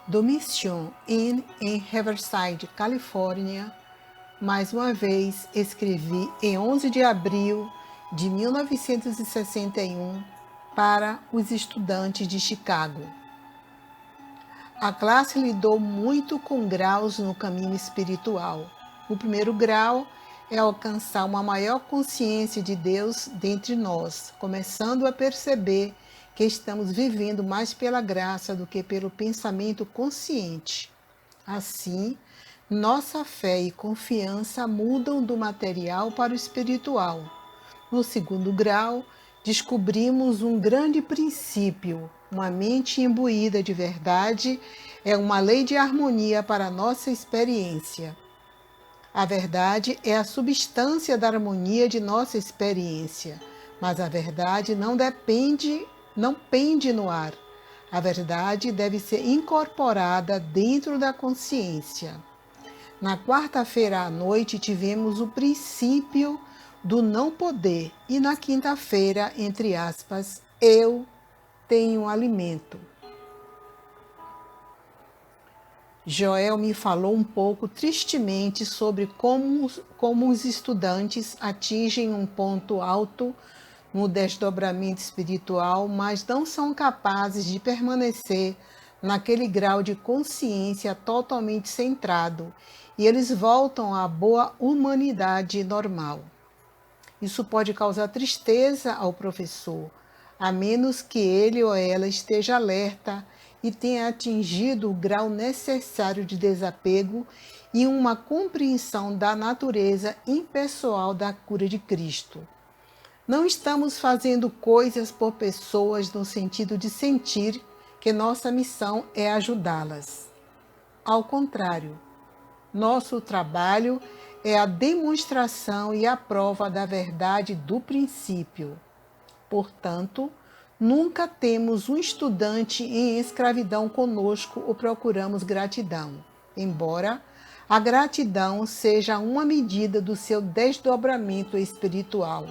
do Mission Inn em Riverside, Califórnia. Mais uma vez, escrevi em 11 de abril de 1961 para os estudantes de Chicago. A classe lidou muito com graus no caminho espiritual. O primeiro grau é alcançar uma maior consciência de Deus dentre nós, começando a perceber que estamos vivendo mais pela graça do que pelo pensamento consciente. Assim, nossa fé e confiança mudam do material para o espiritual. No segundo grau, descobrimos um grande princípio. Uma mente imbuída de verdade é uma lei de harmonia para a nossa experiência. A verdade é a substância da harmonia de nossa experiência, mas a verdade não pende no ar. A verdade deve ser incorporada dentro da consciência. Na quarta-feira à noite tivemos o princípio do não poder e na quinta-feira, entre aspas, eu tenho alimento. Joel me falou um pouco tristemente sobre como os estudantes atingem um ponto alto no desdobramento espiritual, mas não são capazes de permanecer naquele grau de consciência totalmente centrado, e eles voltam à boa humanidade normal. Isso pode causar tristeza ao professor, a menos que ele ou ela esteja alerta e tenha atingido o grau necessário de desapego e uma compreensão da natureza impessoal da cura de Cristo. Não estamos fazendo coisas por pessoas no sentido de sentir que nossa missão é ajudá-las. Ao contrário, nosso trabalho é a demonstração e a prova da verdade do princípio. Portanto, nunca temos um estudante em escravidão conosco ou procuramos gratidão, embora a gratidão seja uma medida do seu desdobramento espiritual.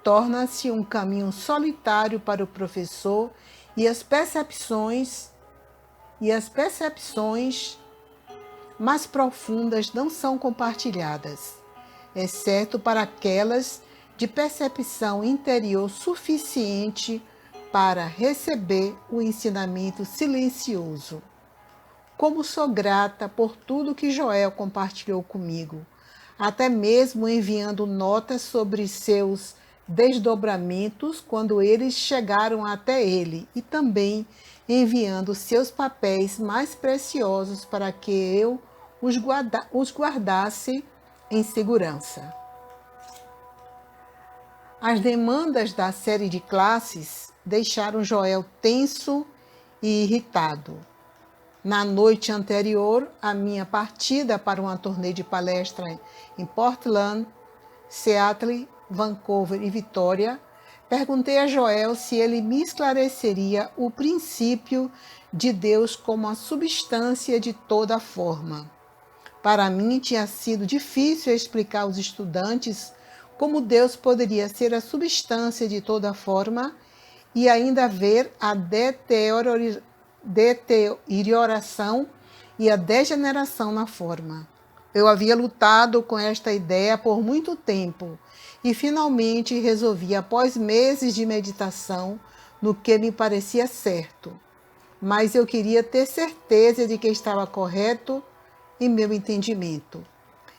Torna-se um caminho solitário para o professor e as percepções mais profundas não são compartilhadas, exceto para aquelas de percepção interior suficiente para receber o ensinamento silencioso. Como sou grata por tudo que Joel compartilhou comigo, até mesmo enviando notas sobre seus desdobramentos quando eles chegaram até ele e também enviando seus papéis mais preciosos para que eu os guardasse em segurança. As demandas da série de classes deixaram Joel tenso e irritado. Na noite anterior à minha partida para uma turnê de palestra em Portland, Seattle, Vancouver e Vitória, perguntei a Joel se ele me esclareceria o princípio de Deus como a substância de toda forma. Para mim, tinha sido difícil explicar aos estudantes como Deus poderia ser a substância de toda forma e ainda ver a deterioração e a degeneração na forma. Eu havia lutado com esta ideia por muito tempo e finalmente resolvi, após meses de meditação, no que me parecia certo. Mas eu queria ter certeza de que estava correto em meu entendimento.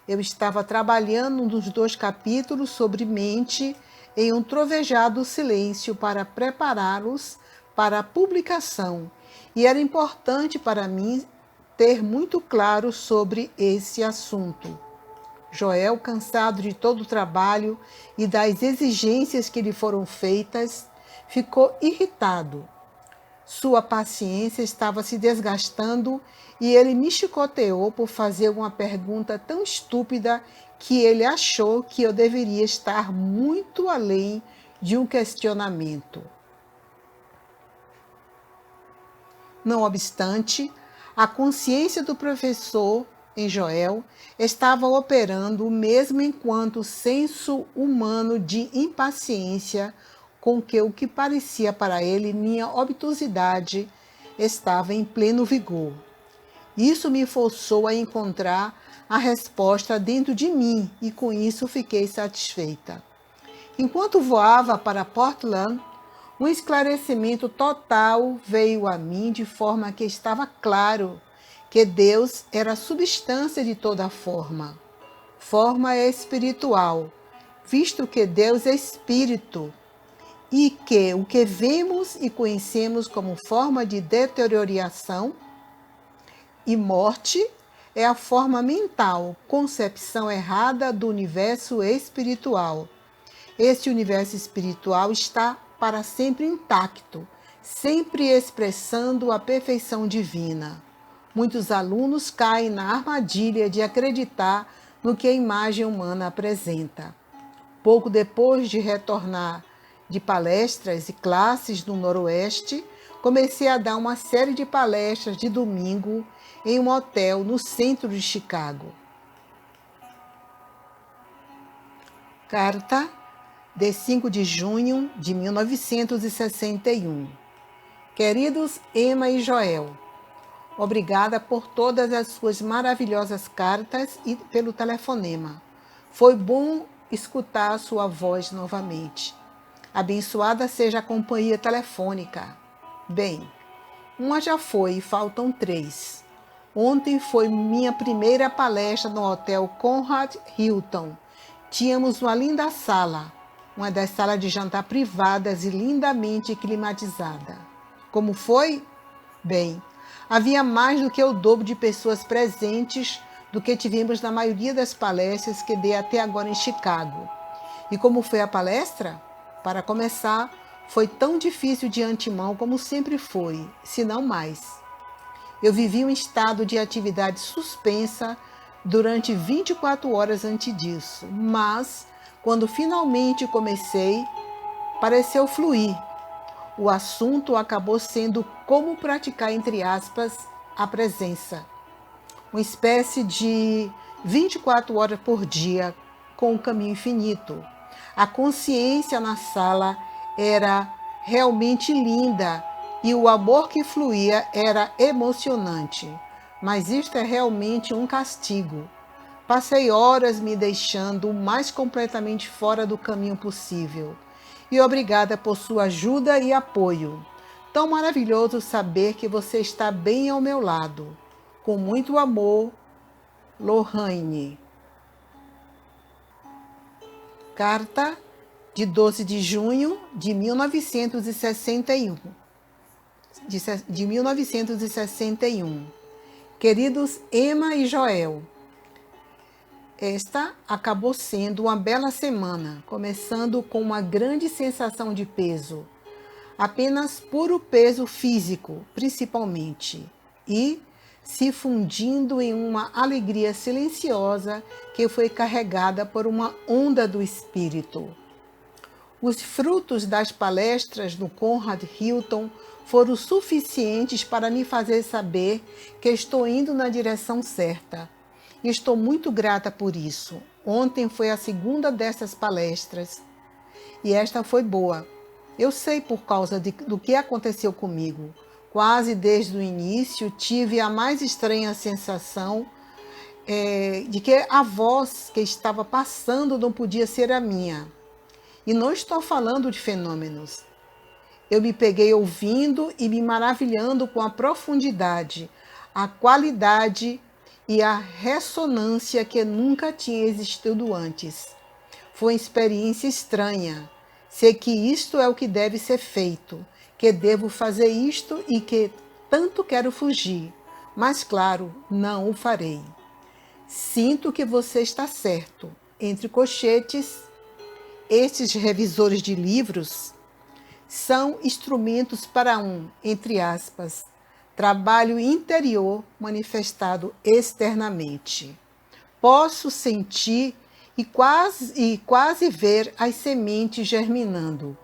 Eu estava trabalhando nos 2 capítulos sobre mente em um trovejado silêncio para prepará-los para a publicação, e era importante para mim ter muito claro sobre esse assunto. Joel, cansado de todo o trabalho e das exigências que lhe foram feitas, ficou irritado. Sua paciência estava se desgastando e ele me chicoteou por fazer uma pergunta tão estúpida que ele achou que eu deveria estar muito além de um questionamento. Não obstante, a consciência do professor em Joel estava operando mesmo enquanto o senso humano de impaciência com que o que parecia para ele minha obtusidade estava em pleno vigor. Isso me forçou a encontrar a resposta dentro de mim e com isso fiquei satisfeita. Enquanto voava para Portland, um esclarecimento total veio a mim de forma que estava claro que Deus era a substância de toda forma. Forma espiritual, visto que Deus é espírito e que o que vemos e conhecemos como forma de deterioração e morte é a forma mental, concepção errada do universo espiritual. Este universo espiritual está para sempre intacto, sempre expressando a perfeição divina. Muitos alunos caem na armadilha de acreditar no que a imagem humana apresenta. Pouco depois de retornar de palestras e classes no Noroeste, comecei a dar uma série de palestras de domingo em um hotel no centro de Chicago. Carta de 5 de junho de 1961. Queridos Emma e Joel, obrigada por todas as suas maravilhosas cartas e pelo telefonema. Foi bom escutar a sua voz novamente. Abençoada seja a companhia telefônica. Bem, uma já foi e faltam 3. Ontem foi minha primeira palestra no Hotel Conrad Hilton. Tínhamos uma linda sala, uma das salas de jantar privadas e lindamente climatizada. Como foi? Bem, havia mais do que o dobro de pessoas presentes do que tivemos na maioria das palestras que dei até agora em Chicago. E como foi a palestra? Para começar, foi tão difícil de antemão como sempre foi, se não mais. Eu vivi um estado de atividade suspensa durante 24 horas antes disso, mas, quando finalmente comecei, pareceu fluir. O assunto acabou sendo como praticar, entre aspas, a presença. Uma espécie de 24 horas por dia com o caminho infinito. A consciência na sala era realmente linda e o amor que fluía era emocionante. Mas isto é realmente um castigo. Passei horas me deixando o mais completamente fora do caminho possível. E obrigada por sua ajuda e apoio. Tão maravilhoso saber que você está bem ao meu lado. Com muito amor, Lohane. Carta de 12 de junho de 1961. De 1961. Queridos Emma e Joel, esta acabou sendo uma bela semana, começando com uma grande sensação de peso, apenas puro peso físico, principalmente, e se fundindo em uma alegria silenciosa que foi carregada por uma onda do espírito. Os frutos das palestras no Conrad Hilton foram suficientes para me fazer saber que estou indo na direção certa. E estou muito grata por isso. Ontem foi a segunda dessas palestras e esta foi boa. Eu sei por causa do que aconteceu comigo. Quase desde o início tive a mais estranha sensação de que a voz que estava passando não podia ser a minha. E não estou falando de fenômenos. Eu me peguei ouvindo e me maravilhando com a profundidade, a qualidade e a ressonância que nunca tinha existido antes. Foi uma experiência estranha. Sei que isto é o que deve ser feito, que devo fazer isto e que tanto quero fugir, mas claro, não o farei. Sinto que você está certo. Entre colchetes, estes revisores de livros são instrumentos para entre aspas, trabalho interior manifestado externamente. Posso sentir e quase ver as sementes germinando.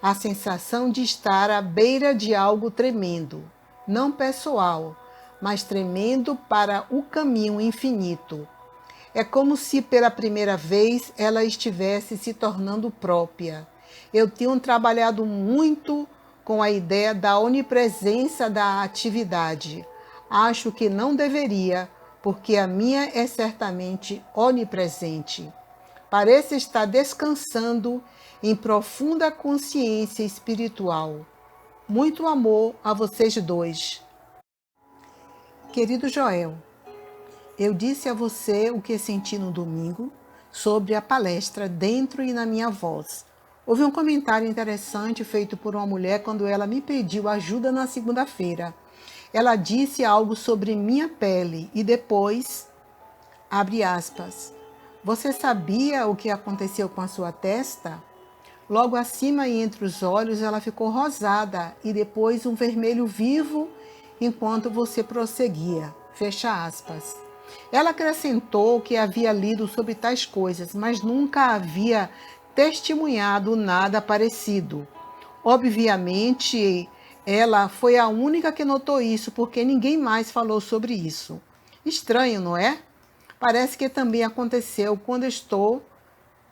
A sensação de estar à beira de algo tremendo, não pessoal, mas tremendo para o caminho infinito. É como se pela primeira vez ela estivesse se tornando própria. Eu tenho trabalhado muito com a ideia da onipresença da atividade. Acho que não deveria, porque a minha é certamente onipresente. Pareço estar descansando em profunda consciência espiritual. Muito amor a vocês dois. Querido Joel, eu disse a você o que senti no domingo sobre a palestra Dentro e na Minha Voz. Houve um comentário interessante feito por uma mulher quando ela me pediu ajuda na segunda-feira. Ela disse algo sobre minha pele e depois, abre aspas, você sabia o que aconteceu com a sua testa? Logo acima e entre os olhos ela ficou rosada e depois um vermelho vivo enquanto você prosseguia. Fecha aspas. Ela acrescentou que havia lido sobre tais coisas, mas nunca havia testemunhado nada parecido. Obviamente, ela foi a única que notou isso, porque ninguém mais falou sobre isso. Estranho, não é? Parece que também aconteceu quando estou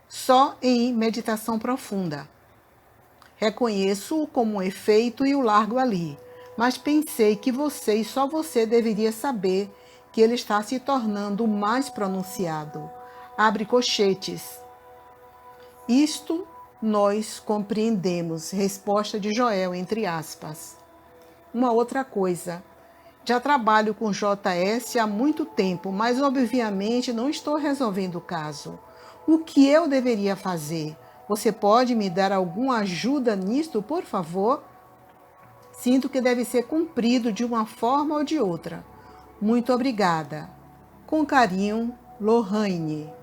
só em meditação profunda. Reconheço-o como um efeito e o largo ali, mas pensei que você e só você deveria saber que ele está se tornando mais pronunciado. Abre colchetes. Isto nós compreendemos. Resposta de Joel, entre aspas. Uma outra coisa. Já trabalho com JS há muito tempo, mas obviamente não estou resolvendo o caso. O que eu deveria fazer? Você pode me dar alguma ajuda nisto, por favor? Sinto que deve ser cumprido de uma forma ou de outra. Muito obrigada. Com carinho, Lohane.